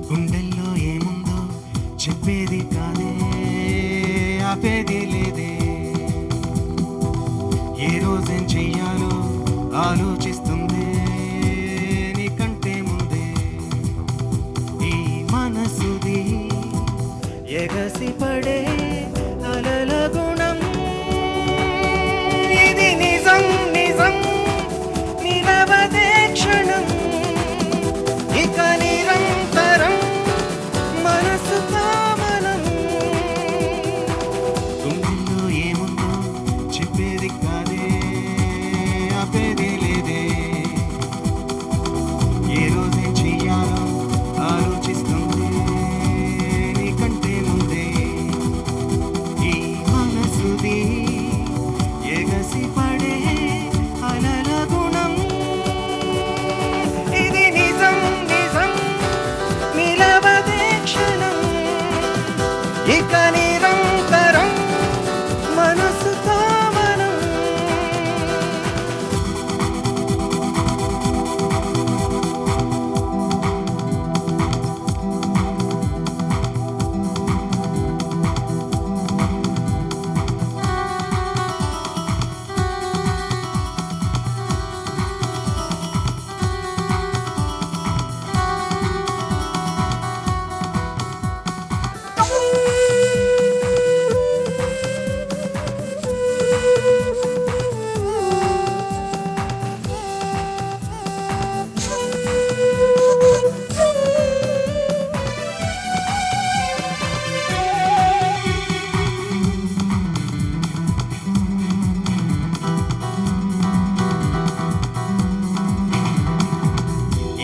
గుండెల్లో ఏముందో చెప్పేది కాదే, ఆపేది లేదే. ఏ రోజేం చెయ్యాలో ఆలోచిస్తుంది నీకంటే ముందే. ఈ మనసుది ఎగసి పడే అలల గుణం, ఇది నిజం నిజం నిలవదే క్షణం, ఇక నిరంతరం మనసు కామనం. గుండెల్లో ఏముందో చెప్పేది కాదే, ఆపేది లేదే. ఏ రోజేం చెయ్యాలో ఆలోచిస్తుంది నీకంటే ముందే. ఈ మనసుది ఎగసి పడే అలల గుణం, ఇది నిజం నిజం నిలవదే క్షణం, ఇక నిరంతరం మనసు కామనం.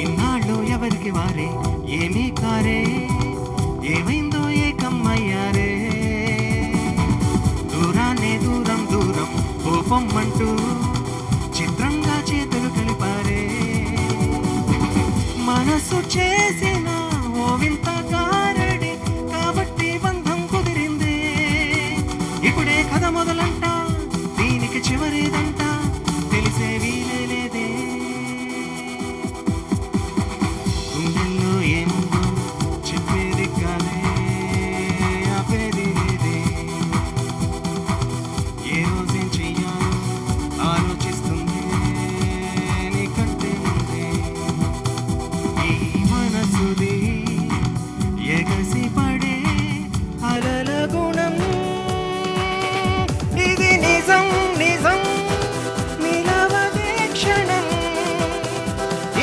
ఇన్నాళ్ళు ఎవరికి వారే ఏమీ కారే, ఏమైందో ఏకమ్మయ్యారే. దూరాన్నే దూరం దూరం కోపం అంటూ చిత్రంగా చేతులు కలిపారే. మనసు చేసిన ఓ వింత గారడి కాబట్టి బంధం కుదిరిందే. ఇప్పుడే కథ మొదలంట, దీనికి చివరిదంట తెలిసే వీలే లేదే. గుండెల్లో ఏముందో చెప్పేది కాదే, ఆపేది లేదే. ఏ రోజేం చెయ్యాలో ఆలోచిస్తుంది నీకంటే ముందే. ఈ మనసుది ఎగసి పడే అలల గుణం, ఇది నిజం నిజం నిలవదే క్షణం,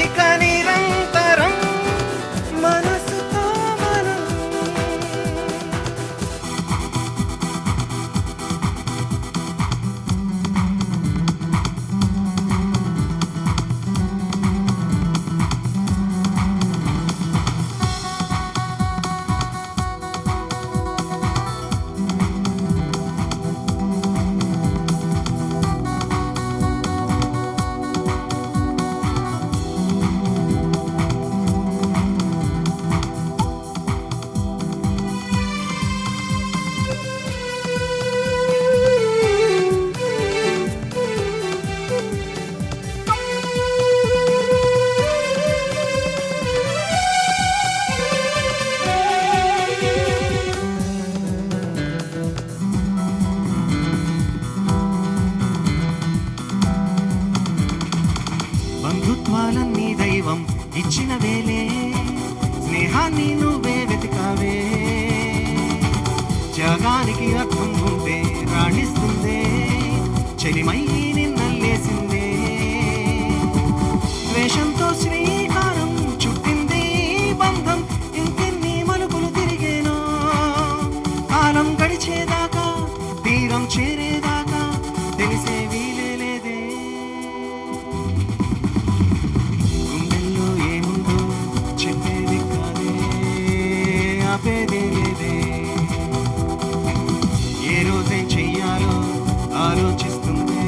ఇక నిరంతరం మనసు కామనం. బంధుత్వాలన్నీ దైవం ఇచ్చిన వేలే, స్నేహాన్ని నువ్వే వెతికావే. త్యాగానికి అర్థం ఉంటే రాణిస్తుందే, చెలిమై నిన్నల్లేసిందే. ద్వేషంతో శ్రీకారం చుట్టింది బంధం, ఇంకెన్ని మలుపులు తిరిగేనో. కాలం గడిచేదాకా తీరం చేరేదాకా తెలిసే వీలే లేదే. గుండెల్లో ఏముందో చెప్పేది కాదే, ఆపేది లేదే. ఏ రోజేం చెయ్యాలో ఆలోచిస్తుంది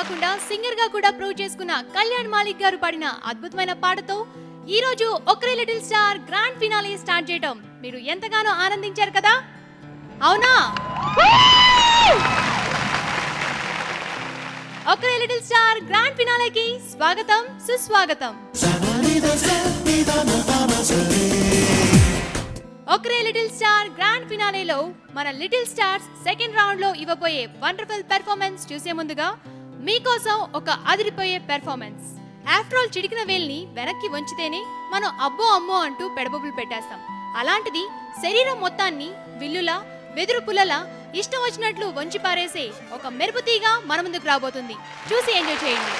కాకుండా సింగర్ గా కూడా ప్రూవ్ చేసుకున్న కళ్యాణ్ మాలిక్ గారు పాడిన అద్భుతమైన పాటతో ఈ రోజు ఒక్రే little star grand finale start చేయడం మీరు ఎంతగానో ఆనందించారు కదా, అవునా? ఒక్రే లిటిల్ స్టార్ గ్రాండ్ ఫినాలేకి స్వాగతం, సుస్వాగతం. ఒక్రే లిటిల్ స్టార్ గ్రాండ్ ఫినాలేలో మన లిటిల్ స్టార్స్ సెకండ్ రౌండ్ లో ఇవ్వబోయే వండర్ఫుల్ పెర్ఫార్మెన్స్ చూసే ముందుగా మీకోసం ఒక అదిరిపోయే పెర్ఫార్మెన్స్. ఆఫ్టర్ ఆల్ చిటికిన వేల్ని వెనక్కి వంచితేనే మనం అబ్బో అమ్మో అంటూ పెడబొబ్బులు పెట్టేస్తాం. అలాంటిది శరీరం మొత్తాన్ని విల్లులా వెదురు పుల్లలా ఇష్టం వచ్చినట్లు వంచి పారేసే ఒక మెరుపు తీగ మన ముందుకు రాబోతుంది. చూసి ఎంజాయ్ చేయండి.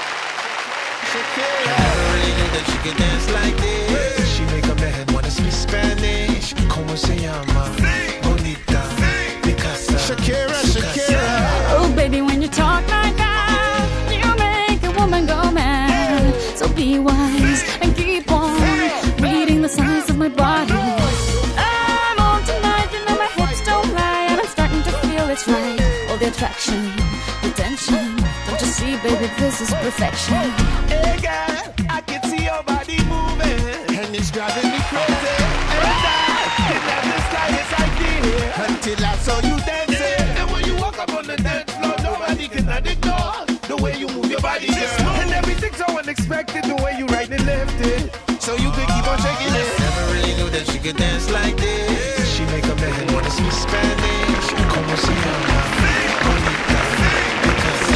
Oh baby, when you talk like that, you make a woman go mad. So be wise and keep on reading the signs of my body. I'm on tonight, you know my hips don't lie, and I'm starting to feel it's right. All the attraction, the tension, don't you see baby, this is perfection. Hey girl, I can see your body moving, and it's driving me crazy. And I didn't have the slightest idea until I saw you dancing. And when you walk up on the dance floor, nobody can ignore the way you move your body, girl. And everything's so unexpected, the way you right and left it, so you could keep on shaking it. Never really knew that she could dance like this. She make a man wanna speak Spanish. Como se llama?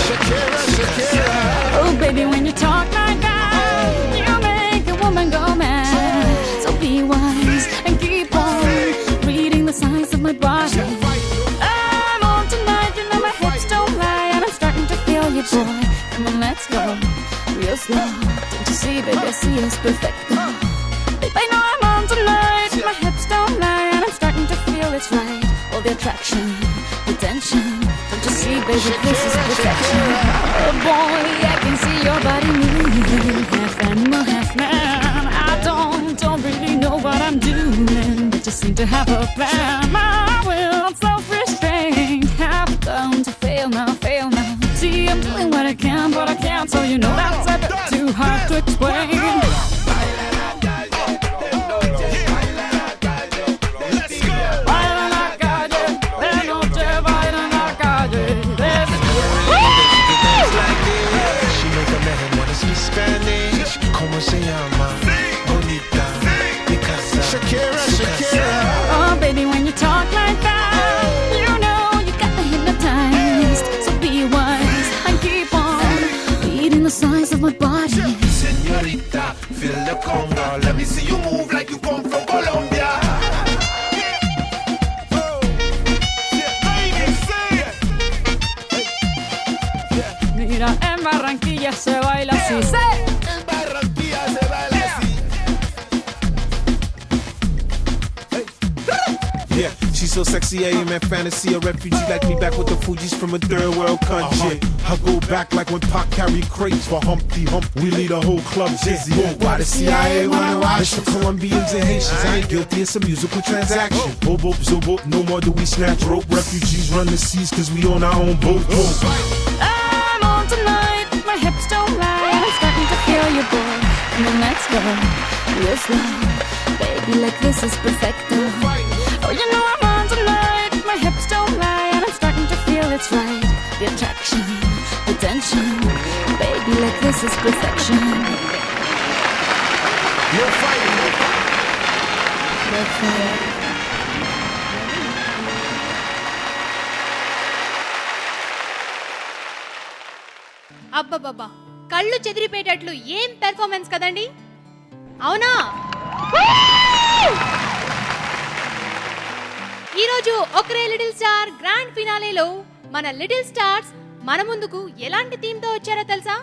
Shakira, Shakira. Oh baby, when you talk like that, you make a woman go mad. So be wise and keep on reading the signs of my body. I'm on tonight, you know my hips don't lie, and I'm starting to feel you, boy. Come on, let's go real slow. Don't you see, baby, I see it's perfect. Babe, I know I'm on tonight, my hips don't lie, and I'm starting to feel it's right. All the attraction, the tension, don't you see, baby, this is perfection. Oh boy, I can see your body moving, half animal, half man. I don't really know what I'm doing, but just seem to have a plan. My will, I'm self-restrained, have done to fail now. See, I'm doing what I can, but I can't, so you know that's a bit too hard to explain. Oh baby, when you talk like that, you know you got me hypnotized. So be wise and keep on reading the signs of my body. Señorita, feel the conga. Let me see you move like you come from Colombia. Mira, en Barranquilla se baila así. En Barranquilla se baila así. Yeah, she's so sexy, I am in fantasy. A refugee like me back with the Fugees from a third world country. I go back like when Pac carried crates for Humpty Hump. We lead a whole club dizzy. Why the CIA wanna watch? It's for Colombians and Haitians. I ain't guilty, it's a musical transaction. Boop, boop, zo, boop. No more do we snatch rope. Refugees run the seas cause we on our own boat. I'm on tonight, my hips don't lie, and I'm starting to feel you, boy. Come on, let's go real slow. Baby, like this is perfecto. Oh, you know I'm on tonight, my hips don't lie, and I'm starting to feel it's right. The attraction, the tension, baby, like this is perfection. You're fighting. అబ్బబ్బబ్బా, కళ్ళు చెదిరిపోయేటట్లు ఏం performance కదండి, అవునా? ఈరోజు ఒక్రే little star grand ఫినాలేలో మన little stars మన ముందుకు ఎలాంటి థీమ్ తో వచ్చారో తెలుసా?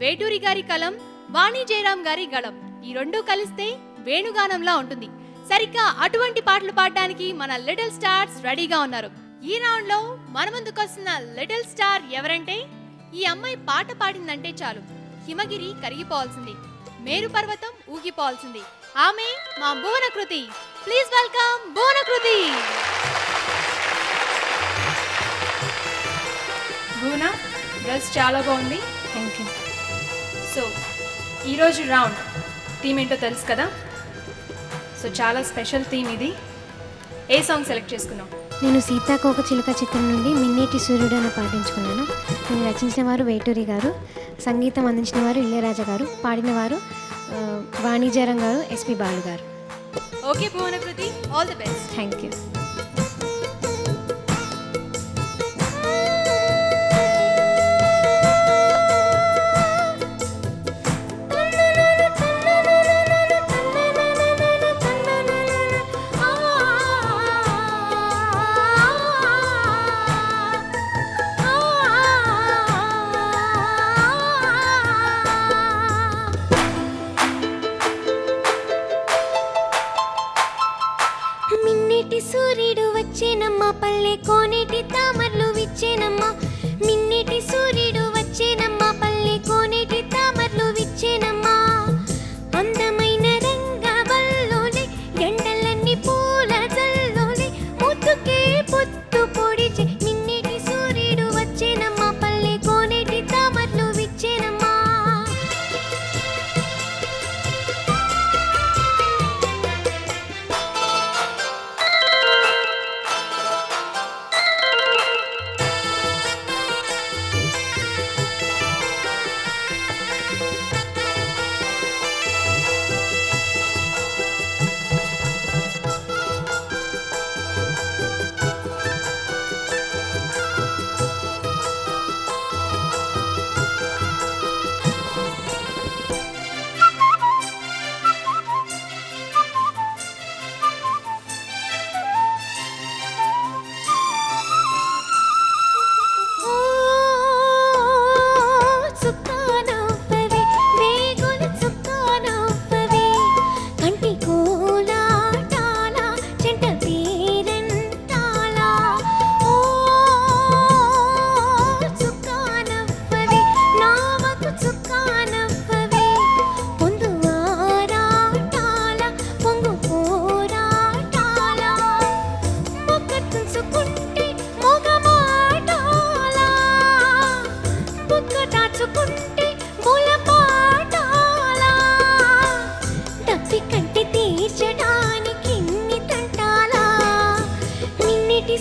వేటూరి గారి కలం, వాణి జయరాం గారి గళం, ఈ రెండు కలిస్తే వేణుగానంలా ఉంటుంది. సరిగ్గా అటువంటి పాటలు పాడడానికి మన లిటిల్ స్టార్స్ రెడీగా ఉన్నారు. ఈ రౌండ్ లో మన ముందుకు వస్తున్న లిటిల్ స్టార్ ఎవరంటే, ఈ అమ్మాయి పాట పాడిందంటే చాలు హిమగిరి కరిగిపోవాల్సింది, మేరు పర్వతం ఊగిపోవాల్సింది. ఆమె మా Bhuvanakruthi. Please welcome Bhuvanakruthi. Bhuvana, dress చాలా బాగుంది. Thank you. సో ఈరోజు రౌండ్ థీమ్ ఏంటో తెలుసు కదా. సో చాలా స్పెషల్ థీమ్ ఇది. ఏ సాంగ్ సెలెక్ట్ చేసుకున్నాం? నేను సీతాకోక చిలుక చిత్రం నుండి మిన్నేటి సూర్యుడు అని పాటించుకున్నాను. దీన్ని రచించిన వారు వేటూరి గారు, సంగీతం అందించిన వారు ఇళయరాజా గారు, పాడిన వారు వాణిజ్యరం గారు, SP Balu garu. Okay Bhuvanakruthi, all the best. Thank you. మిన్నేటి సూర్యుడు వచ్చేనమ్మా, పల్లె కోనేటి తామర్లు విచ్చేనమ్మా. మిన్నేటి సూర్యుడు వచ్చేనమ్మా, పల్లె కోనేటి తామర్లు విచ్చేనమ్మా. అందమైన రంగవల్లోనే ఎండలన్నీ పూల జల్లోనే ముద్దుకే పొత్తు పొడిచే. మిన్నేటి సూర్యుడు వచ్చేనమ్మా, పల్లె కోనేటి తామర్లు విచ్చేనమ్మా.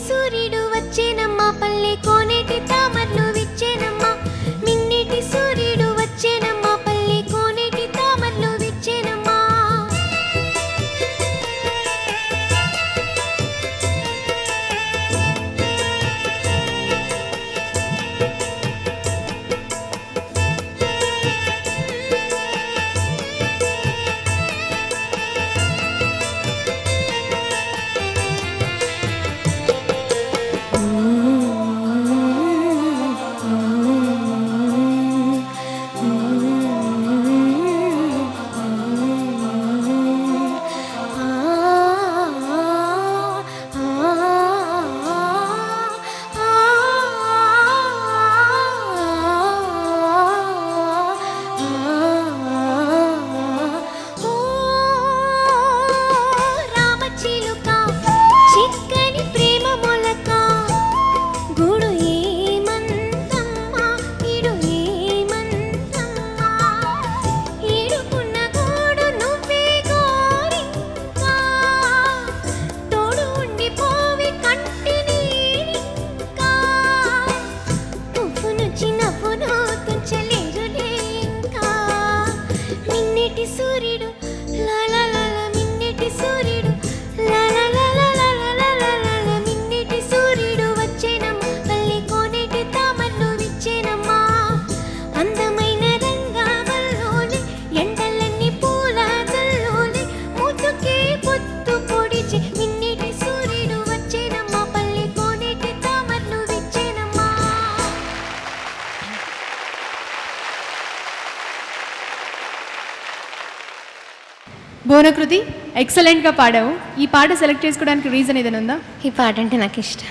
సూర్యుడు వచ్చేనమ్మా, పల్లె కోనేటి తామర్లు విచ్చేనమ్మా. మిన్నేటి సూర్యుడు వచ్చేనమ్మా, పల్లె కోనేటి తామర్లు విచ్చేనమ్మా. భువనకృతి, ఎక్సలెంట్గా పాడావు. ఈ పాట సెలెక్ట్ చేసుకోవడానికి రీజన్ ఏదైనా ఉందా? ఈ పాట అంటే నాకు ఇష్టం,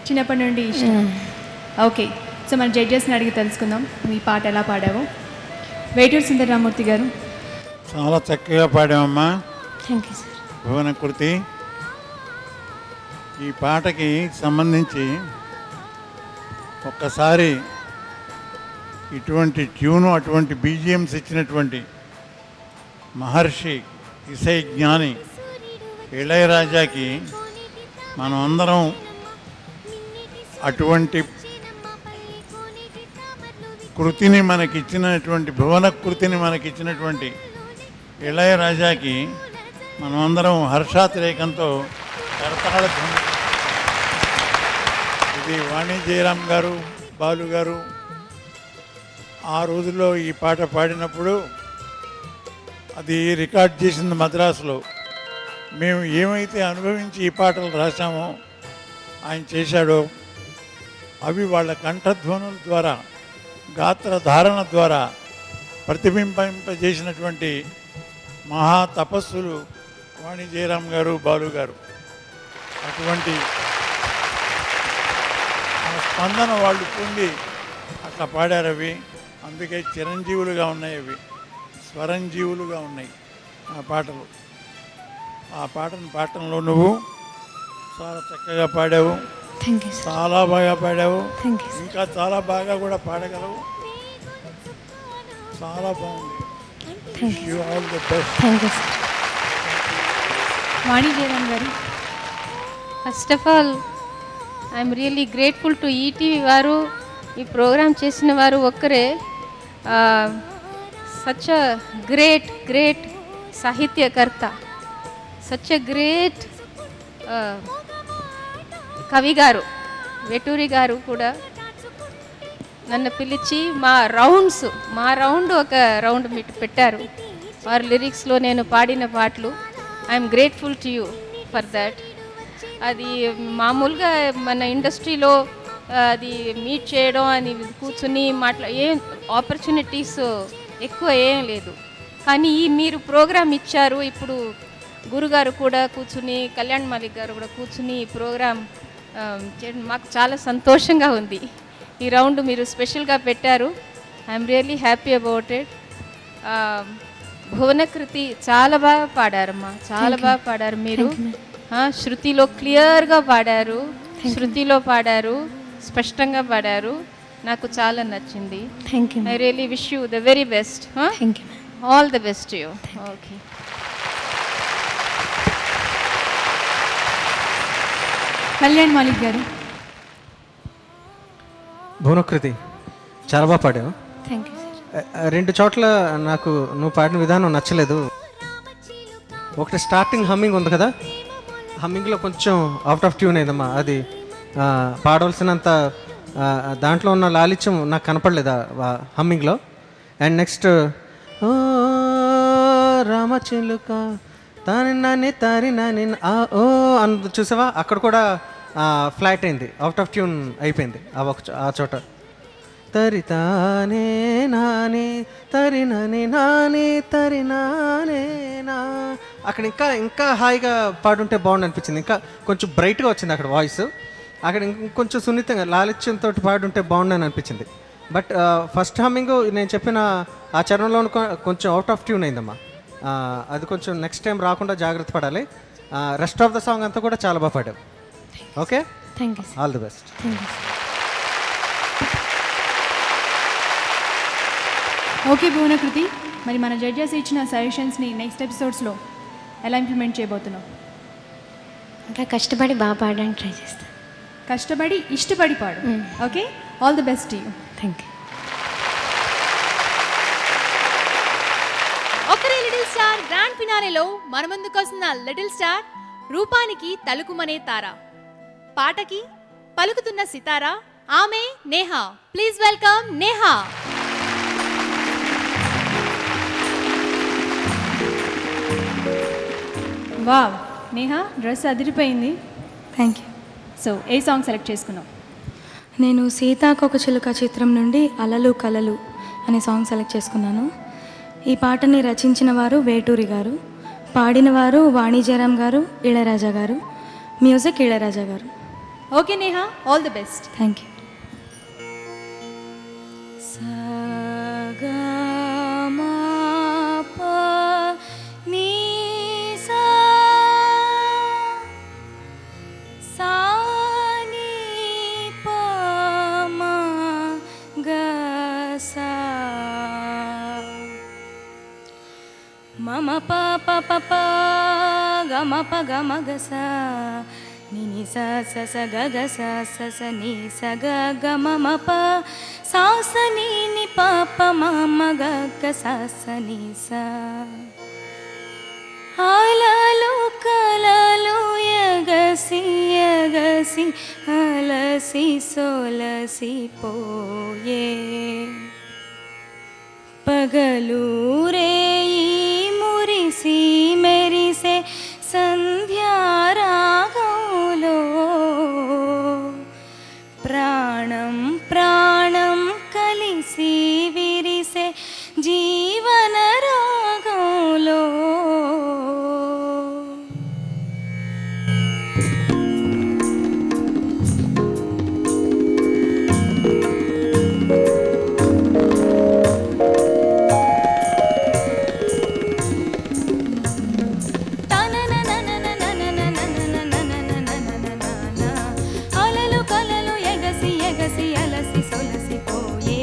చిన్నప్పటి నుండి ఇష్టం. ఓకే, సో మన జడ్జెస్ని అడిగి తెలుసుకుందాం ఈ పాట ఎలా పాడావు. వేటూరి సుందరరామూర్తి గారు. చాలా చక్కగా పాడామమ్మా. Thank you sir. భువనకృతి, ఈ పాటకి సంబంధించి ఒక్కసారి ఇటువంటి ట్యూను అటువంటి బీజిఎమ్స్ ఇచ్చినటువంటి మహర్షి ఇసై జ్ఞాని ఇళయరాజాకి మనం అందరం అటువంటి కృతిని మనకిచ్చినటువంటి భువన కృతిని మనకిచ్చినటువంటి ఇళయరాజాకి మనం అందరం హర్షాతిరేకంతో కరతాళ ధ్వని. ఇది వాణి జయరాం గారు, బాలు గారు ఆ రోజుల్లో ఈ పాట పాడినప్పుడు అది రికార్డ్ చేసింది మద్రాసులో. మేము ఏమైతే అనుభవించి ఈ పాటలు రాశామో ఆయన చేశాడో అవి వాళ్ళ కంఠధ్వనుల ద్వారా, గాత్ర ధారణ ద్వారా ప్రతిబింబింపజేసినటువంటి మహా తపస్సులు వాణి జయరాం గారు, బాలు గారు. అటువంటి ఆ స్పందన వాళ్ళు పొంది అట్లా పాడారు అవి. అందుకే చిరంజీవులుగా ఉన్నాయి అవి, స్వరంజీవులుగా ఉన్నాయి ఆ పాటలు. ఆ పాటను పాడటంలో నువ్వు చాలా చక్కగా పాడావు, చాలా బాగా పాడావు, ఇంకా చాలా బాగా కూడా పాడగలవు. చాలా బాగుంది. You all the best. Vani Jayaram garu, first of all I'm really grateful to ETV వారు. ఈ ప్రోగ్రాం చేసిన వారు ఒక్కరే. సచ్ అ గ్రేట్ సాహిత్యకర్త, సచ్ అ గ్రేట్ కవి గారు వేటూరి గారు కూడా నన్ను పిలిచి మా రౌండ్ ఒక రౌండ్ పెట్టారు. వారి లిరిక్స్లో నేను పాడిన పాటలు. I'm grateful to you for that. అది మామూలుగా మన ఇండస్ట్రీలో అది మీట్ చేయడం అని కూర్చుని ఏం ఆపర్చునిటీస్ ఎక్కువ ఏం లేదు. కానీ మీరు ప్రోగ్రామ్ ఇచ్చారు. ఇప్పుడు గురుగారు కూడా కూర్చుని, కళ్యాణ్ మాలిక్ గారు కూడా కూర్చుని ఈ ప్రోగ్రామ్ చేయడం మాకు చాలా సంతోషంగా ఉంది. ఈ రౌండ్ మీరు స్పెషల్గా పెట్టారు. I'm really happy about it. Bhuvanakruthi చాలా బాగా పాడారమ్మా, చాలా బాగా పాడారు మీరు. శృతిలో క్లియర్గా పాడారు, శృతిలో పాడారు, స్పష్టంగా పాడారు. నాకు చాలా నచ్చింది. I really wish you the very best. All the best you. Okay. Kalyan Malik గారు, భువనకృతి చాలా బాగా పాడావు. రెండు చోట్ల నాకు నువ్వు పాడిన విధానం నచ్చలేదు. ఒకటి స్టార్టింగ్ హమ్మింగ్ ఉంది కదా, హమ్మింగ్లో కొంచెం అవుట్ ఆఫ్ ట్యూన్ అయిందమ్మా. అది పాడవలసినంత దాంట్లో ఉన్న లాలిత్యం నాకు కనపడలేదు హమ్మింగ్లో. అండ్ నెక్స్ట్ రామచిలుక తాని నాని తారి నాని ఓ అన్న చూసావా, అక్కడ కూడా ఫ్లాట్ అయింది, అవుట్ ఆఫ్ ట్యూన్ అయిపోయింది ఆ చోట. తరి తానే నాని తరి నాని నాని తరి నానే నా అక్కడ ఇంకా హాయిగా పాడుంటే బాగుండు అనిపించింది. ఇంకా కొంచెం బ్రైట్గా వచ్చింది అక్కడ వాయిస్. అక్కడ ఇంకొంచెం సున్నితంగా లాలిత్యంతో పాడుంటే బాగుండని అనిపించింది. బట్ ఫస్ట్ హమ్మింగ్ నేను చెప్పిన ఆ చరణంలో కొంచెం అవుట్ ఆఫ్ ట్యూన్ అయిందమ్మా. అది కొంచెం నెక్స్ట్ టైం రాకుండా జాగ్రత్త పడాలి. రెస్ట్ ఆఫ్ ద సాంగ్ అంతా కూడా చాలా బాగా పాడావు. Okay, all the best. Okay Bhuvanakruthi, మరి మన జడ్జెస్ ఇచ్చిన సజెషన్స్ని నెక్స్ట్ ఎపిసోడ్స్లో ఎలా ఇంప్లిమెంట్ చేయబోతున్నావు? ఇంకా కష్టపడి బాగా పాడడానికి ట్రై చేస్తాను. కష్టపడి ఇష్టపడి పాడు. Okay, all the best you. Thank you. ఒకరే లిటిల్ స్టార్ గ్రాండ్ ఫినాలేలో మన ముందుకు వస్తున్న లిటిల్ స్టార్ రూపానికి తలుకుమనే తార, పాటకి పలుకుతున్న సితారా, ఆమె Neha. Please welcome Neha. Wow Neha, dress అదిరిపోయింది. Thank you. సో ఏ సాంగ్ సెలెక్ట్ చేసుకున్నావు? నేను సీతాకోక చిలుక చిత్రం నుండి అలలు కలలు అనే సాంగ్ సెలెక్ట్ చేసుకున్నాను. ఈ పాటని రచించిన వారు వేటూరి గారు, పాడిన వారు వాణి జయరాం గారు, ఇళయరాజా గారు, మ్యూజిక్ ఇళయరాజా గారు. Okay Neha, all the best. Thank you. Sa ni pa ma మమ ప ప ప గ మ ప గ మ గ స ని ని స స స గ గ స స స ని స గ గ మ మ ప సా స ని ని ప ప మ మ గ గ స స ని స అలలు కలలు ఎగసి ఎగసి అలసి సోలసి పోయే పగలూరేయి మురిసి మెరిసే సంధ్యారాగంలో ప్రాణం ప్రాణం కలిసి విరిసే జీవన రాగంలో అలలు కలలు ఎగసి ఎగసి అలసి సొలసిపోయే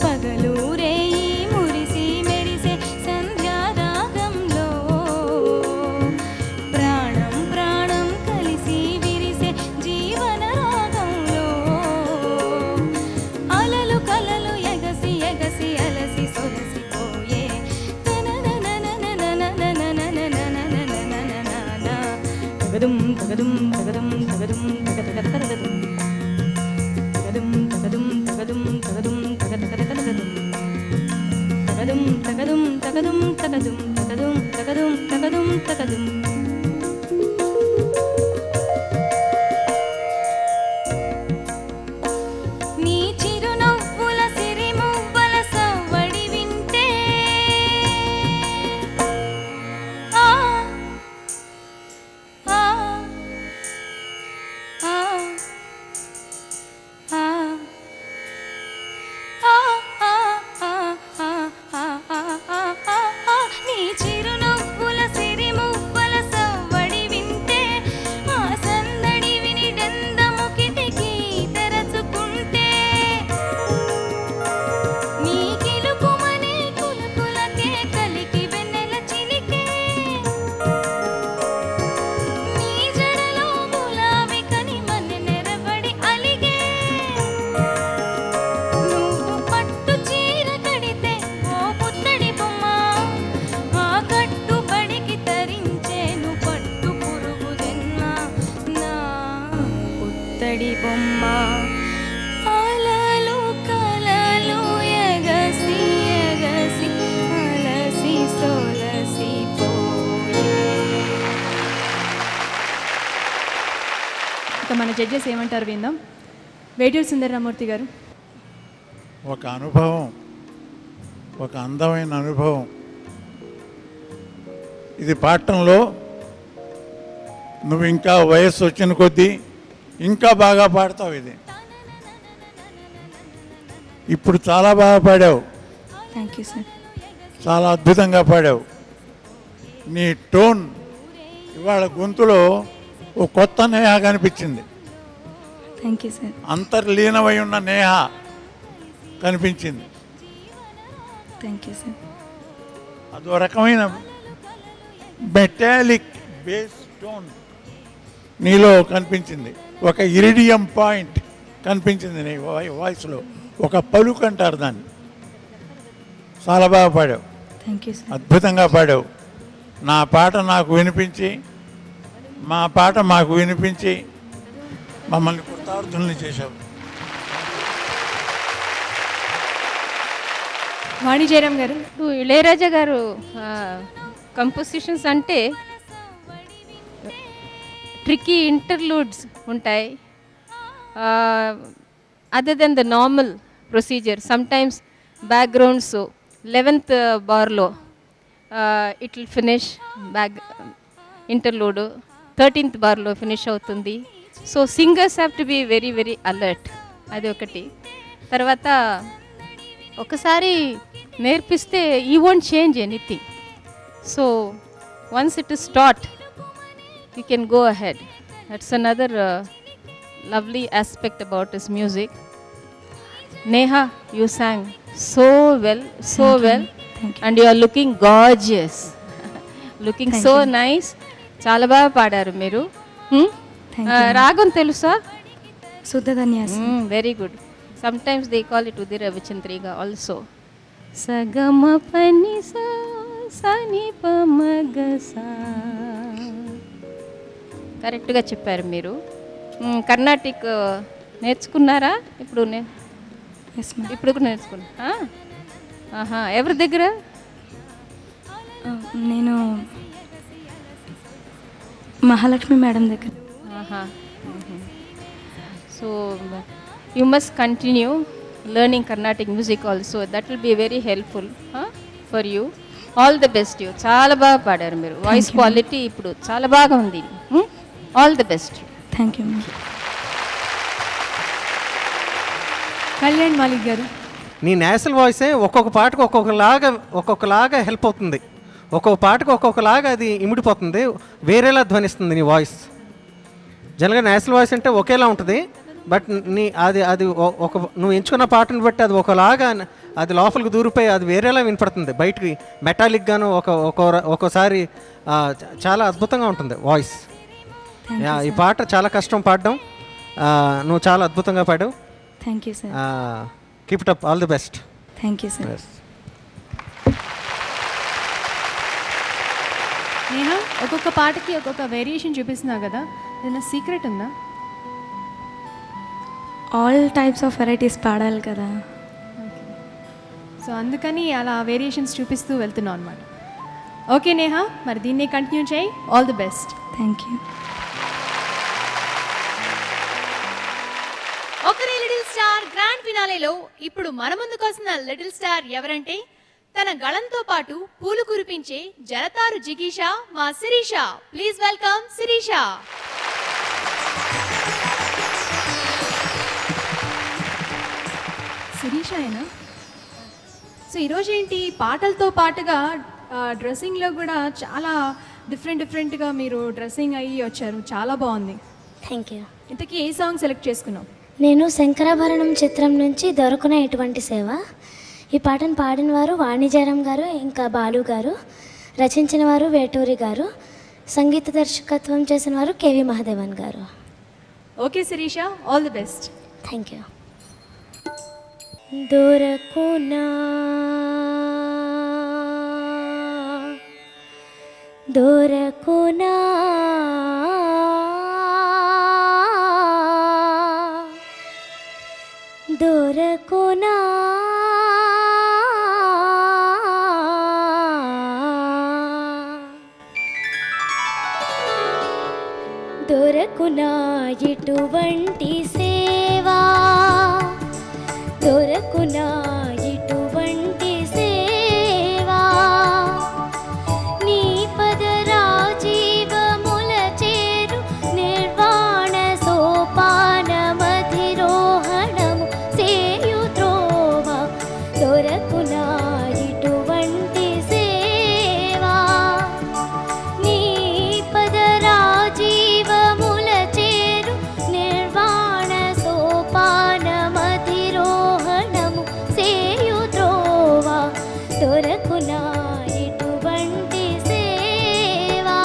పగలూరేయి మురిసి మెరిసే సంధ్యారాగంలో ప్రాణం ప్రాణం కలిసి విరిసే జీవన రాగంలో అలలు కలలు ఎగసి ఎగసి అలసి సొలసిపోయే తగదుం తగదుం తగదుం తగదుం తగదగదగదగదుం తగదుం తగదుం తగదుం తగదగదగదగదుం తగదుం తగదుం తగదుం తగదుం తగదుం తగదుం తగదుం తగదుం నీ చిరునవ్వుల సిరిమువ్వల సవ్వడి వింటే ఆ ఆ ఆ ఆ నీ చిరునవ్వుల సిరిమువ్వల సవ్వడి వింటే ఆ సందడి విని డందము కిటికీ తెరచుకుంటే నీ కిలుకుమనే కులుకులకే కలికి వెన్నెల చిలికే నీ జడలో గులాబీ కని మన్నె నెరబడి అలిగే నువ్వు పట్టు చీర కడితే ఓ పుత్తడి బొమ్మ ఆ కట్టుబడికి తరించేను పట్టు పురుగు జన్మ నా పుత్తడి బొమ్మ అలలు కలలు ఎగసి ఎగసి అలసి సోలసి పోయే ఇక మన జడ్జెస్ ఏమంటారు విందాం. వేటూరి సుందరరామూర్తి గారు. ఒక అనుభవం, ఒక అందమైన అనుభవం. ఇది పాడటంలో నువ్వు ఇంకా వయస్సు వచ్చిన కొద్దీ ఇంకా బాగా పాడతావు. ఇది ఇప్పుడు చాలా బాగా పాడావు, థ్యాంక్ యూ సార్. చాలా అద్భుతంగా పాడావు. నీ టోన్ ఇవాళ గొంతులో ఓ కొత్త నేహ కనిపించింది. Thank you sir. అంతర్లీనమై ఉన్న నేహ కనిపించింది. Thank you sir. అదో రకమైన మెటాలిక్ బేస్ టోన్ నీలో కనిపించింది. ఒక ఇరిడియం పాయింట్ కనిపించింది నీ వాయిస్లో. ఒక పలుకు అంటారు దాన్ని. చాలా బాగా పాడావు, థ్యాంక్ యూ సార్. అద్భుతంగా పాడావు. నా పాట నాకు వినిపించి, మా పాట మాకు వినిపించి మమ్మల్ని కృతార్థుల్ని చేశావు. వాణి జయరాం గారు. ఇప్పుడు ఇళయరాజా గారు కంపోజిషన్స్ అంటే ట్రిక్కీ ఇంటర్లూడ్స్ ఉంటాయి. Other then the normal procedure sometimes backgrounds 11th బార్లో it will finish back interlude 13th బార్లో ఫినిష్ అవుతుంది. So singers have to be very very alert. అది ఒకటి. తర్వాత ఒకసారి నేర్పిస్తే you won't change anything. So once it is start you can go ahead. That's another lovely aspect about his music. Neha, you sang so well, and you are looking gorgeous. Looking so nice. చాలా బాగా పాడారు మీరు. రాగం తెలుసా? Shuddha Dhanyasi. Very good. Sometimes they call it ఉదిర విచింత్రిగా also. సగమ పని సని పమగసా. కరెక్ట్గా చెప్పారు మీరు. కర్ణాటిక్ నేర్చుకున్నారా? ఇప్పుడు ఇప్పుడు కూడా నేర్చుకున్నా. ఎవరి దగ్గర? నేను మహాలక్ష్మి మేడం దగ్గర. So you must continue learning Carnatic music also. That will be very helpful for you. All the best. You చాలా బాగా పాడారు మీరు. వాయిస్ క్వాలిటీ ఇప్పుడు చాలా బాగా ఉంది. All the best. Thank you. Kalyan Malik గారు, నీ నేషనల్ వాయిసే ఒక్కొక్క పాటకు ఒక్కొక్కలాగా హెల్ప్ అవుతుంది. ఒక్కొక్క పాటకు ఒక్కొక్కలాగా అది ఇమిడిపోతుంది, వేరేలా ధ్వనిస్తుంది నీ వాయిస్. జనరల్గా నేషనల్ వాయిస్ అంటే ఒకేలా ఉంటుంది, బట్ అది నువ్వు ఎంచుకున్న పాటను బట్టి అది ఒకలాగా అది లోపలికి దూరిపోయి అది వేరేలా వినపడుతుంది, బయటికి మెటాలిక్గాను ఒక్కోసారి చాలా అద్భుతంగా ఉంటుంది వాయిస్. ఈ పాట చాలా కష్టం పాడడం, నువ్వు చాలా అద్భుతంగా పాడావు. Thank you sir. Keep it up. All the best. Thank you sir. Neha, ఒక్కొక్క పాటకి ఒక్కొక్క వేరియేషన్ చూపిస్తున్నావు కదా, ఏదైనా సీక్రెట్ ఉందా? ఆల్ టైప్స్ ఆఫ్ వెరైటీస్ పాడాలి కదా, సో అందుకని అలా వేరియేషన్స్ చూపిస్తూ వెళ్తున్నావు అనమాట. ఓకే నేహా, మరి దీన్ని కంటిన్యూ చేయి. All the best. Thank you. ఒకరే లిటిల్ స్టార్ గ్రాండ్ ఫినాలేలో ఇప్పుడు మన ముందుకు వస్తున్న లిటిల్ స్టార్ ఎవరంటే తన గళంతో పాటు పూలు కురిపించే జలతారు జిగీషా మా శిరీష. Please welcome Sirisha. శిరీష అయినా? సో ఈరోజు ఏంటి పాటలతో పాటుగా డ్రెస్సింగ్లో కూడా చాలా డిఫరెంట్గా మీరు డ్రెస్సింగ్ అయ్యి వచ్చారు, చాలా బాగుంది. Thank you. ఇంతకీ ఏ సాంగ్ సెలెక్ట్ చేసుకున్నావు? నేను శంకరాభరణం చిత్రం నుంచి దొరకునే ఇటువంటి సేవ. ఈ పాటను పాడిన వారు వాణిజ్యరామ్ గారు, ఇంకా బాలు గారు. రచించిన వారు వేటూరి గారు. సంగీత దర్శకత్వం చేసిన వారు KV Mahadevan garu. Okay Sirisha, all the best. Thank you. దొరకునా దొరకునా దొరకునా దొరకునా ఇటువంటి సేవా, దొరకునా ఇటువంటి సేవా, నీ పదరాజీవముల చేరు నిర్వాణ సోపాన మధిరోహణము సేయు త్రోవ. దొరకునా ఇటువంటి సేవా, నీ పదరాజీవముల చేరు నిర్వాణ సోపాన మధిరోహణము సేయు త్రోవ. దొరకునా ఇటువంటి సేవా.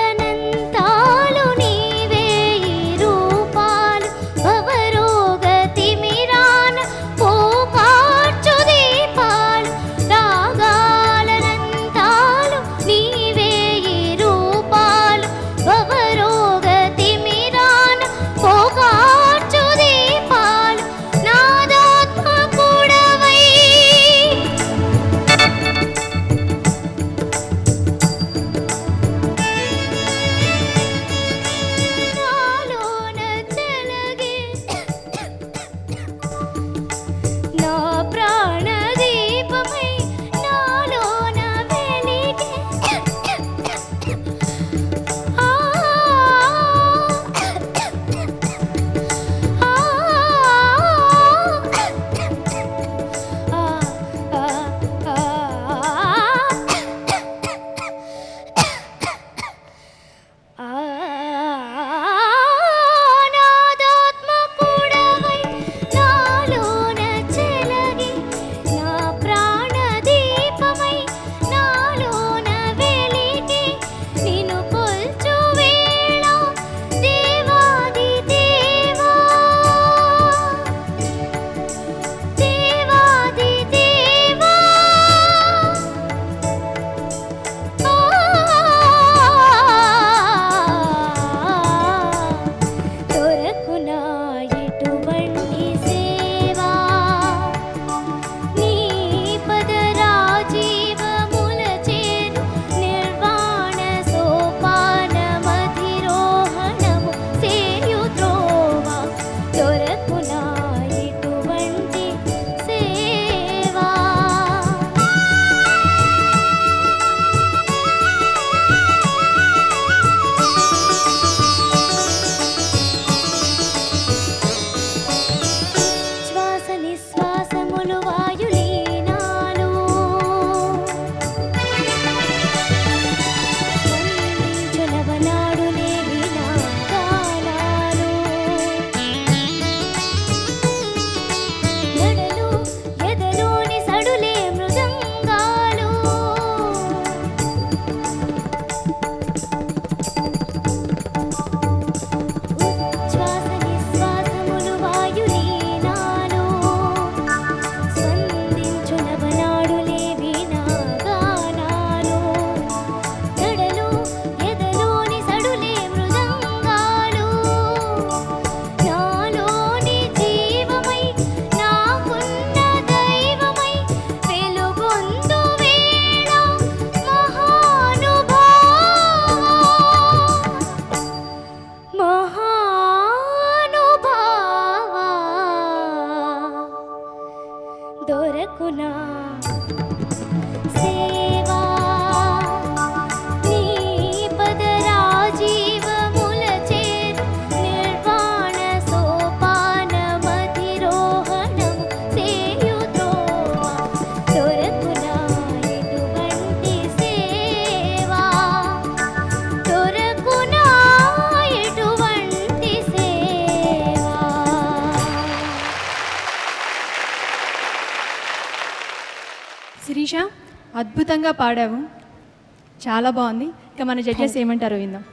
రాగాలనంతాలు నీవే ఈ రూపాలు భవరోగ తిమిరాన పో శ్వాసములు వాయులీనాలు స్పందించునవనాడులే వినాగానాలు నడలు ఎదలోని సడులే మృదంగాలు ఉచ్ఛ్వాస నిశ్వాసములు వాయులీనాలు స్పందించునవనాడులే వీణాగానాలు నడలు ఎదలోని సడులే మృదంగాలు నాలోని జీవమై నాకున్న దైవమై వెలుగొందు వేళ మహానుభావా మహానుభావా దొరకునా సేవా నీ పదరాజీవముల చేరు నిర్వాణ సోపానమధిరోహణము సేయుద్రోవా దొరకునా ఎటువంటి సేవా దొరకునా ఎటువంటి సేవా శిరీష అద్భుతంగా పాడావు, చాలా బాగుంది. ఇక మన జడ్జెస్ ఏమంటారో విందాం.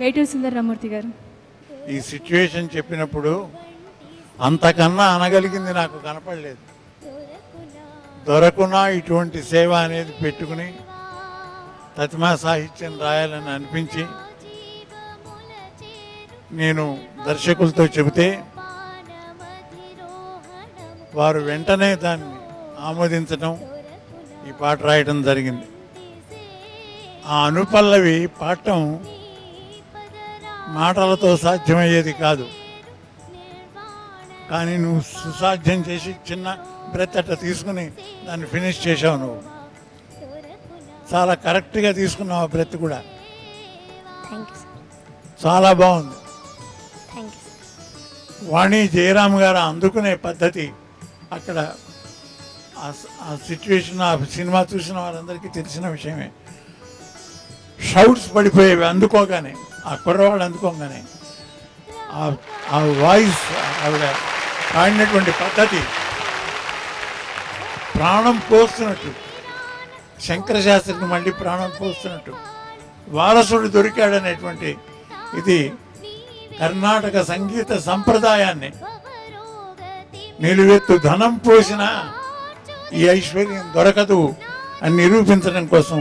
వేటూరి సుందరరామూర్తి గారు. ఈ సిచ్యువేషన్ చెప్పినప్పుడు అంతకన్నా అనగలిగింది నాకు కనపడలేదు. దొరకునా ఇటువంటి సేవ అనేది పెట్టుకుని తతిమా సాహిత్యం రాయాలని అనిపించి నేను దర్శకులతో చెబితే వారు వెంటనే దాన్ని ఆమోదించడం, ఈ పాట రాయడం జరిగింది. ఆ అనుపల్లవి పాడటం మాటలతో సాధ్యమయ్యేది కాదు, కానీ నువ్వు సుసాధ్యం చేసి చిన్న బ్రెత్ అట్లా తీసుకుని దాన్ని ఫినిష్ చేసావు. నువ్వు చాలా కరెక్ట్గా తీసుకున్నావు ఆ బ్రెత్ కూడా. Thank you sir. చాలా బాగుంది. Thank you sir. Vani Jayaram garu అందుకునే పద్ధతి అక్కడ ఆ సిచ్యువేషన్, ఆ సినిమా చూసిన వారందరికీ తెలిసిన విషయమే. షౌట్స్ పడిపోయేవి అందుకోగానే, ఆ కుర్రవాళ్ళు అందుకోగానే ఆ వాయిస్ ఆవిడ పాడినటువంటి పద్ధతి ప్రాణం పోస్తున్నట్టు, శంకర శాస్త్రికి మళ్ళీ ప్రాణం పోస్తున్నట్టు, వారసుడు దొరికాడనేటువంటి ఇది కర్ణాటక సంగీత సంప్రదాయాన్ని నిలువెత్తు ధనం పోసిన ఈ ఐశ్వర్యం దొరకదు అని నిరూపించడం కోసం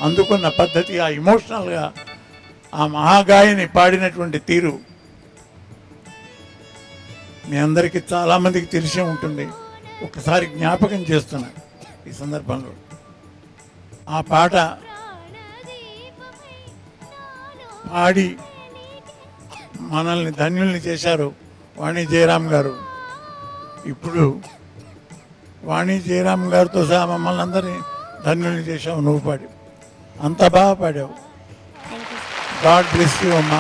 అందుకున్న పద్ధతి, ఆ ఇమోషనల్గా ఆ మహాగాయని పాడినటువంటి తీరు మీ అందరికీ చాలామందికి తెలిసే ఉంటుంది. ఒకసారి జ్ఞాపకం చేస్తున్నా ఈ సందర్భంలో. ఆ పాట పాడి మనల్ని ధన్యుల్ని చేశారు వాణి జయరామ్ గారు. ఇప్పుడు వాణి జయరామ్ గారితో సహా మమ్మల్ని అందరినీ ధన్యుల్ని చేశావు నువ్వు పాడి. అంత బాగా పాడావు. గాడ్ బ్లెస్ యూ అమ్మా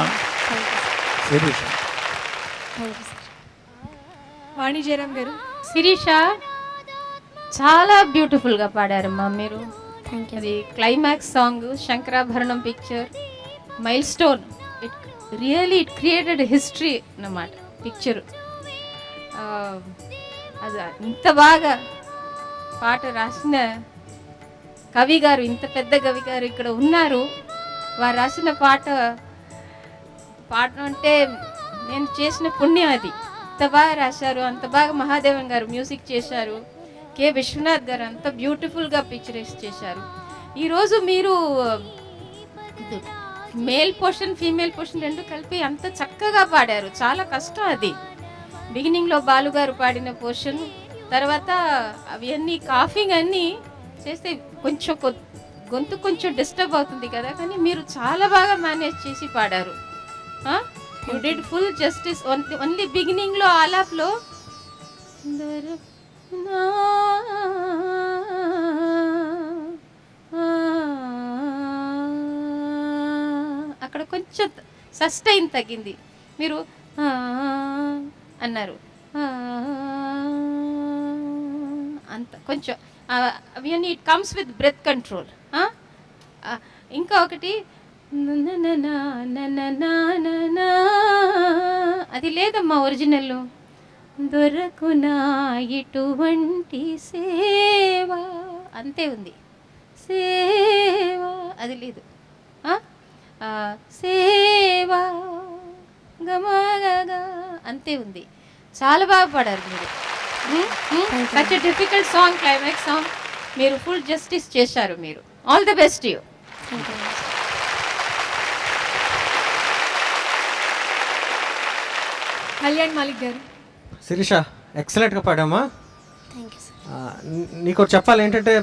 శిరీష. వాణి జయరామ్ గారు. శిరీష చాలా బ్యూటిఫుల్గా పాడారమ్మా మీరు. Thank you. అది climax song, Shankarabharanam picture, milestone. It created history అన్నమాట పిక్చర్. అది ఇంత బాగా పాట రాసిన కవి గారు, ఇంత పెద్ద కవి గారు ఇక్కడ ఉన్నారు. వారు రాసిన పాట అంటే నేను చేసిన పుణ్యం. అది అంత బాగా రాశారు, అంత బాగా మహాదేవన్ గారు మ్యూజిక్ చేశారు, కె విశ్వనాథ్ గారు అంత బ్యూటిఫుల్గా పిక్చరైజ్ చేశారు. ఈరోజు మీరు మేల్ పోర్షన్ ఫీమేల్ పోర్షన్ రెండు కలిపి అంత చక్కగా పాడారు. చాలా కష్టం అది. బిగినింగ్లో బాలుగారు పాడిన పోర్షన్, తర్వాత అవన్నీ కాఫింగ్ అన్నీ చేస్తే కొంచెం గొంతు కొంచెం డిస్టర్బ్ అవుతుంది కదా, కానీ మీరు చాలా బాగా మేనేజ్ చేసి పాడారు. You did full justice. Only బిగినింగ్లో ఆలాప్లో అక్కడ కొంచెం సస్టైన్ తగ్గింది. మీరు అన్నారు, అంత కొంచెం అవన్నీ it comes with breath control. ఇంకా ఒకటి అది లేదమ్మా ఒరిజినల్. దొరకునా ఇటువంటి సేవ అంతే ఉంది, సేవ అది లేదు. సేవా గమగగా అంతే ఉంది. చాలా బాగా పాడారు మీరు. Such a difficult song, climax song మీరు ఫుల్ జస్టిస్ చేశారు మీరు. All the best you. Kalyan Malik గారు. శిరీష ఎక్సలెంట్గా పాడామా. Thank you sir. నీకు చెప్పాలి ఏంటంటే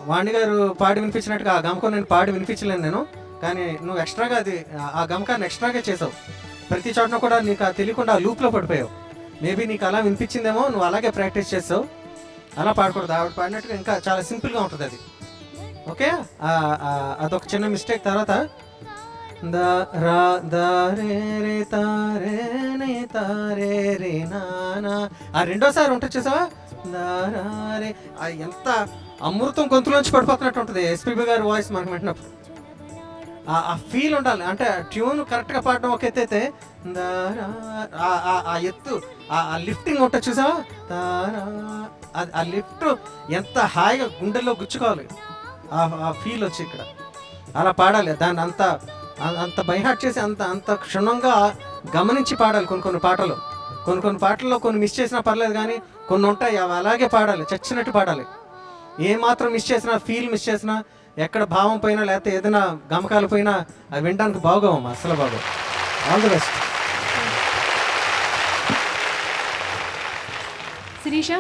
వాణి గారు పాడి వినిపించినట్టుగా ఆ గమకం నేను పాడి వినిపించలేను నేను, కానీ నువ్వు ఎక్స్ట్రాగా అది ఆ గమకాన్ని ఎక్స్ట్రాగా చేసావు. ప్రతి చోటన కూడా నీకు తెలియకుండా ఆ లూప్లో పడిపోయావు. మేబీ నీకు అలా వినిపించిందేమో, నువ్వు అలాగే ప్రాక్టీస్ చేసావు. అలా పాడకూడదు, ఆవిడ పాడినట్టుగా ఇంకా చాలా సింపుల్గా ఉంటుంది అది. ఓకే, అదొక చిన్న మిస్టేక్. తర్వాత ఆ రెండోసారి ఉంటుంది చూసావా, ఎంత అమృతం గొంతులోంచి పడిపోతున్నట్టు ఉంటుంది ఎస్పీబీ గారి వాయిస్ మనకు వింటున్నప్పుడు. ఆ ఫీల్ ఉండాలి. అంటే ట్యూన్ కరెక్ట్గా పాడడం ఒక ఎత్తు అయితే ఆ ఎత్తు ఆ లిఫ్టింగ్ ఉంటుంది చూసావా, ఆ లిఫ్ట్ ఎంత హాయిగా గుండెల్లో గుచ్చుకోవాలి, ఆ ఫీల్ వచ్చి ఇక్కడ అలా పాడాలి. దాన్ని అంత బైహార్ట్ చేసి అంత క్షుణ్ణంగా గమనించి పాడాలి. కొన్ని పాటల్లో కొన్ని మిస్ చేసినా పర్లేదు, కానీ కొన్ని ఉంటాయి అవి అలాగే పాడాలి, చచ్చినట్టు పాడాలి. ఏమాత్రం మిస్ చేసినా, ఫీల్ మిస్ చేసినా, ఎక్కడ భావం పోయినా లేకపోతే ఏదైనా గమకాలు పోయినా అవి వినడానికి బాగోవమ్మా, అసలు బాగో. All the best. Sirisha,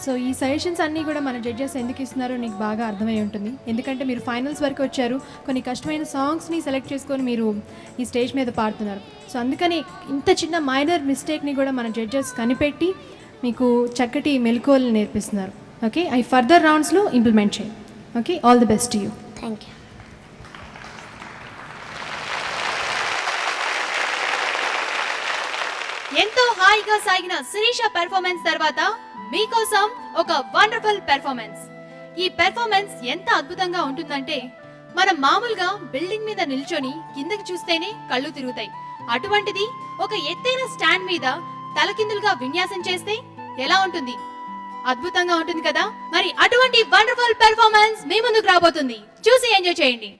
so ఈ సజెషన్స్ అన్నీ కూడా మన జడ్జెస్ ఎందుకు ఇస్తున్నారో నీకు బాగా అర్థమై ఉంటుంది. ఎందుకంటే మీరు ఫైనల్స్ వరకు వచ్చారు, కొన్ని కష్టమైన సాంగ్స్ని సెలెక్ట్ చేసుకొని మీరు ఈ స్టేజ్ మీద పాడుతున్నారు. సో అందుకని ఇంత చిన్న మైనర్ మిస్టేక్ని కూడా మన జడ్జెస్ కనిపెట్టి మీకు చక్కటి మెలకువలు నేర్పిస్తున్నారు. ఓకే, అవి ఫర్దర్ రౌండ్స్లో ఇంప్లిమెంట్ చేయండి. Okay, all the best to you. Thank you. ఎంతో హాయిగా సాగిన శిరీష పెర్ఫార్మెన్స్ తర్వాత మీకోసం ఒక వండర్ఫుల్ పెర్ఫార్మెన్స్. ఈ పెర్ఫార్మెన్స్ ఎంత అద్భుతంగా ఉంటుందంటే మనం మామూలుగా బిల్డింగ్ మీద నిల్చొని కిందకి చూస్తేనే కళ్ళు తిరుగుతాయి. అటువంటిది ఒక ఎత్తైన స్టాండ్ మీద తలకిందులుగా విన్యాసం చేస్తే ఎలా ఉంటుంది? అద్భుతంగా ఉంటుంది కదా. మరి అటువంటి వండర్ఫుల్ పెర్ఫార్మెన్స్ మీ ముందుకు రాబోతుంది, చూసి ఎంజాయ్ చేయండి.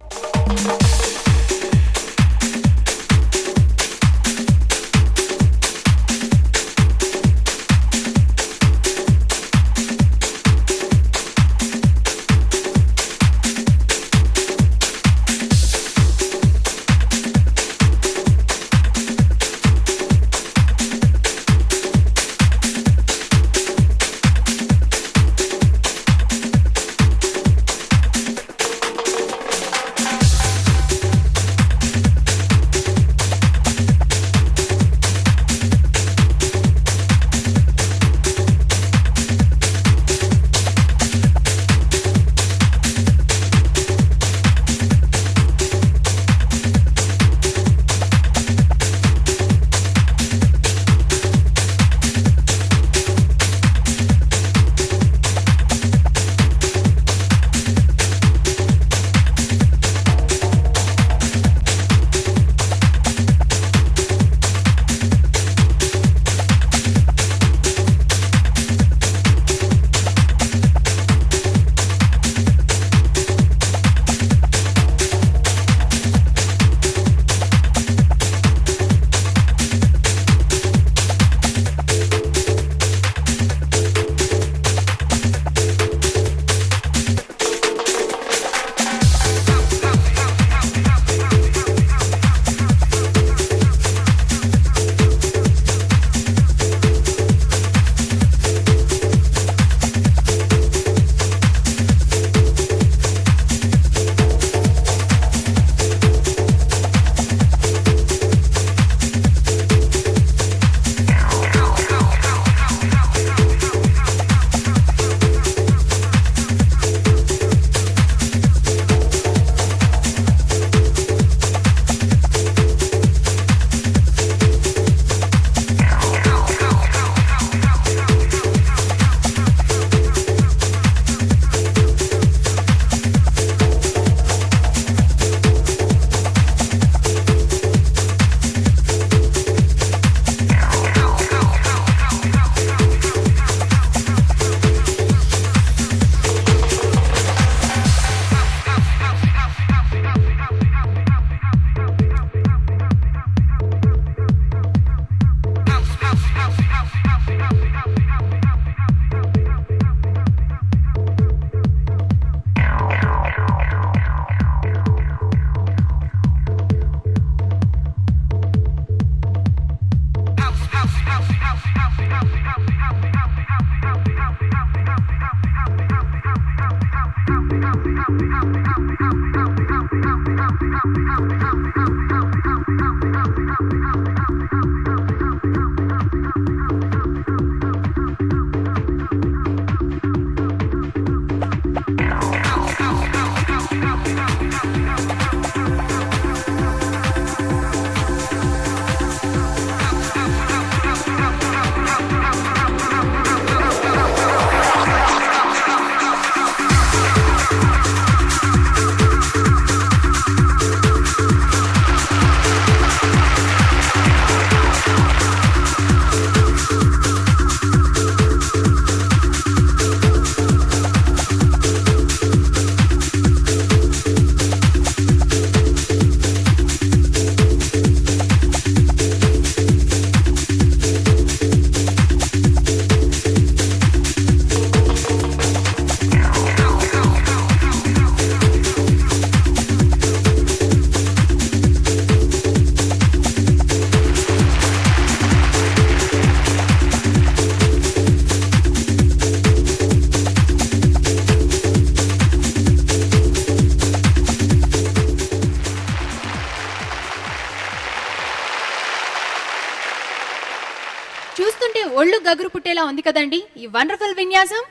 గగురు పుట్టేలా ఉంది కదండి ఈ వండర్ఫుల్ విన్యాసం,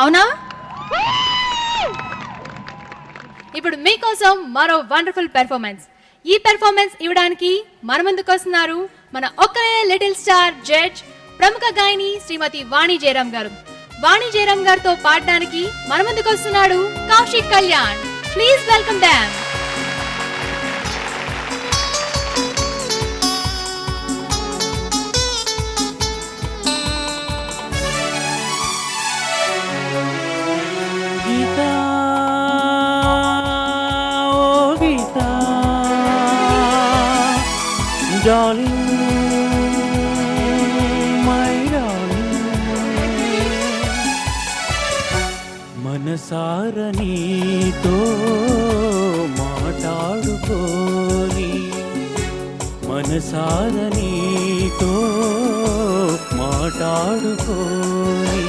అవునా? ఇప్పుడు మీకోసం మరో వండర్ఫుల్ పెర్ఫార్మెన్స్. ఈ పెర్ఫార్మెన్స్ ఇవ్వడానికి మన ముందుకు వస్తున్నారు మన ఒక్కరే లిటిల్ స్టార్ జడ్జ్, ప్రముఖ గాయని శ్రీమతి వాణి జయరాం గారు. వాణి జయరాం గారితో పాడడానికి మన ముందుకు వస్తున్నాడు Kaushik Kalyan. Please welcome them. Darling, my darling, మనసార నీతో మాట్లాడుకోని, మనసార నీతో మాట్లాడుకోని.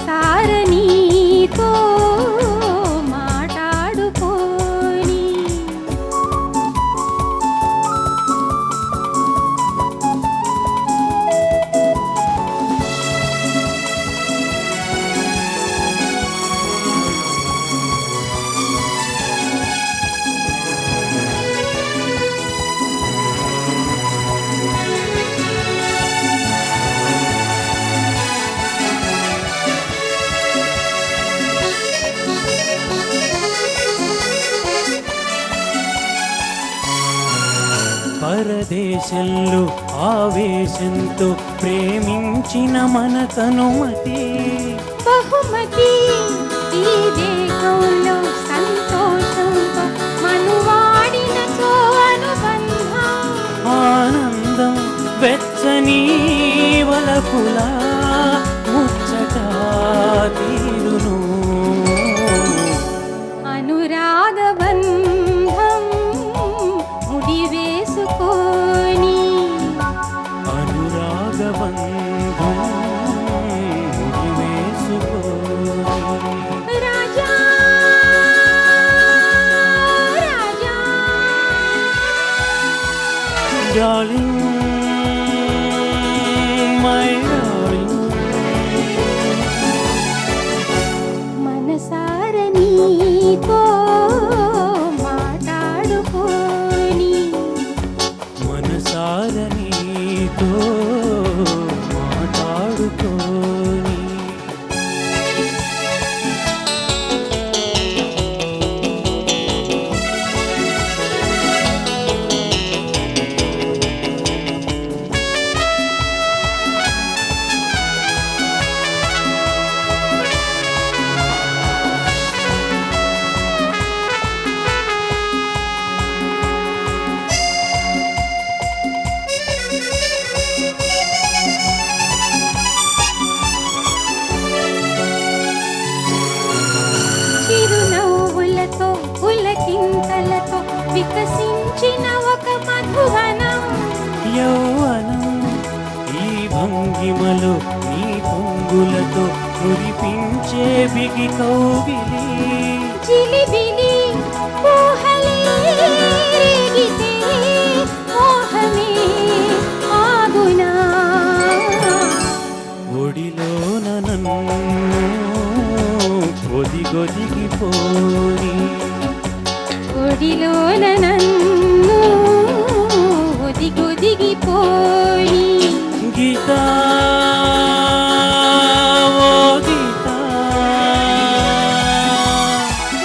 సారనీతో మాట్లాడుకోని. పరదేశంలో ఆవేశంతో ప్రేమించిన మన కనుమతి బహుమతి, ఈ దేశంలో సంతోషంతో మనువాడిన అనుబంధం, ఆనందం వెచ్చని వలపులా ముచ్చట తీరును. అనురాగ బంధం ముడివేసుకోని, అనురాగ బంధం ముడివేసుకోని. రాజా రాజా Darling, my darling, మనసార నీతో మాట్లాడుకోని, మనసార నీతో మాట్లాడుకోని. చిరునవ్వులతో పులకింతలతో వికసించిన ఒక మధువనం, యౌవనం ఈ భంగిమలో నీ పొంగులతో కురిపించే బిగి కౌగిలి. జిలిబిలి ఊహలే రేగితే మోహమే ఆగునా, ఒడిలోన నన్ను ఒదిగొదిగిపోని, ఒడిలోన నన్ను ఒదిగొదిగిపోయి. గీతా ఓ గీతా,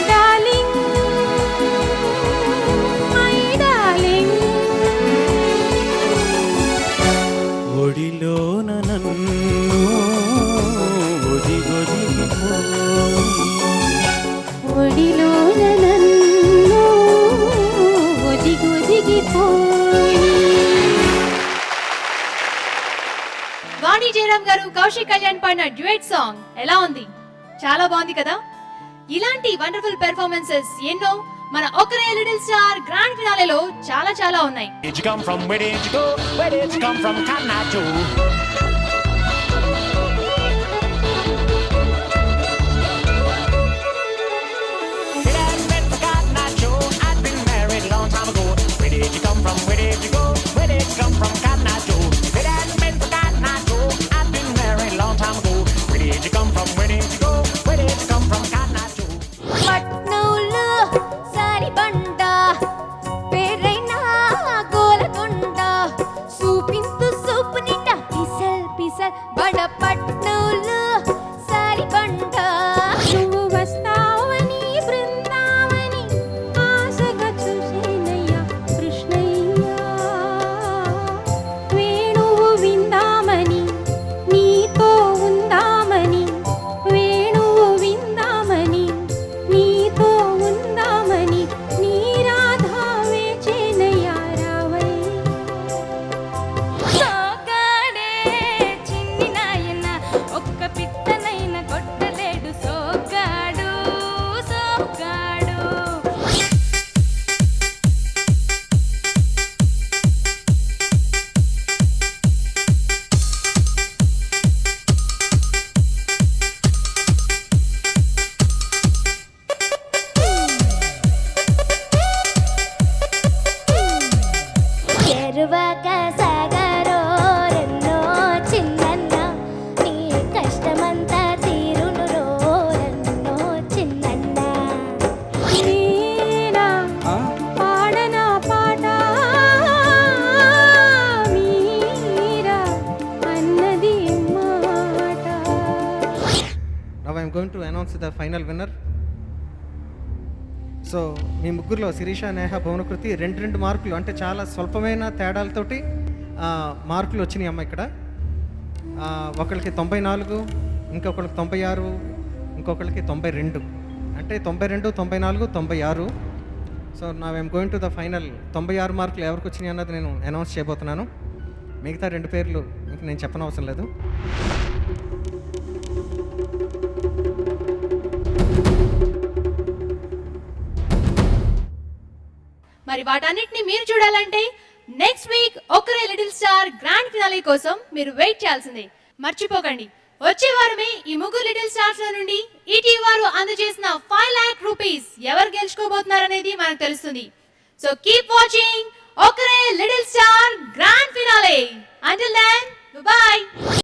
డార్లింగ్ మై డార్లింగ్, ఒడిలోన నన్ను ఒదిగొదిగిపోని, ఒడిలోన నన్ను ఒదిగొదిగిపోయి. వాణి జయరాం గారు కౌశిక్ కళ్యాణ్ పాడిన డ్యూయట్ సాంగ్ ఎలా ఉంది? చాలా బాగుంది కదా. ఇలాంటి వండర్ఫుల్ పెర్ఫార్మెన్సెస్ ఎన్నో మన ఒకరే లిటిల్ స్టార్ గ్రాండ్ ఫినాలేలో చాలా చాలా ఉన్నాయి. Did you come from? Where did you go? Where did you come from? Kanato. పట్నంలో సారిబండ పేరైనా గోలకొండ చూపింతు సూపు నిండా పిసల్ పిసల్ బడపట్నంలో సారిబండ నువ్వు వస్తావని బృందావని ఆశగా చూసేనయ్యా కృష్ణయ్య వేణువు విందామని నీతో ఉందామని వేణువు విందామని నీతో ఉందామని నీ రాధా వేచేనయ్యా రావై సోగాడే చిన్ని నాయన ఒక్క పిత్తనైన కొట్టలేడు సోగాడు సోగాడు ఎరువక సాగరో రెన్నో చిన్నన్న నీ కష్టమంతా తీరును రో రెన్నో చిన్నన్న మీరా పాడనా పాట మీరా అన్నది మాట. Now I'm going to announce the final winner. So మీ ముగ్గురులో శిరీష, నేహ, భువనకృతి 2 మార్కులు అంటే చాలా స్వల్పమైన తేడాలతోటి మార్కులు వచ్చినాయి అమ్మ ఇక్కడ. ఒకళ్ళకి 94, ఇంకొకళ్ళకి 96, ఇంకొకళ్ళకి 92, అంటే 92, 94, 96. సో నా I'm going to the final. 96 మార్కులు ఎవరికి వచ్చినాయి అన్నది నేను అనౌన్స్ చేయబోతున్నాను. మిగతా 2 పేర్లు ఇంక నేను చెప్పనవసరం లేదు. మరి వాటన్నిటిని మీరు చూడాలంటే నెక్స్ట్ వీక్ ఒకరే లిటిల్ స్టార్ గ్రాండ్ ఫినాలే కోసం మీరు వెయిట్ చేయాల్సిందే. మర్చిపోకండి, వచ్చే వారమే ఈ ముగ్గురు లిటిల్ స్టార్స్ నుండి ఈటీవీ వారు అందజేసిన 5 lakh rupees ఎవరు గెలుచుకోబోతున్నారనేది మనకు తెలుస్తుంది. సో కీప్ వాచింగ్ ఒకరే little star grand finale. Until then, by.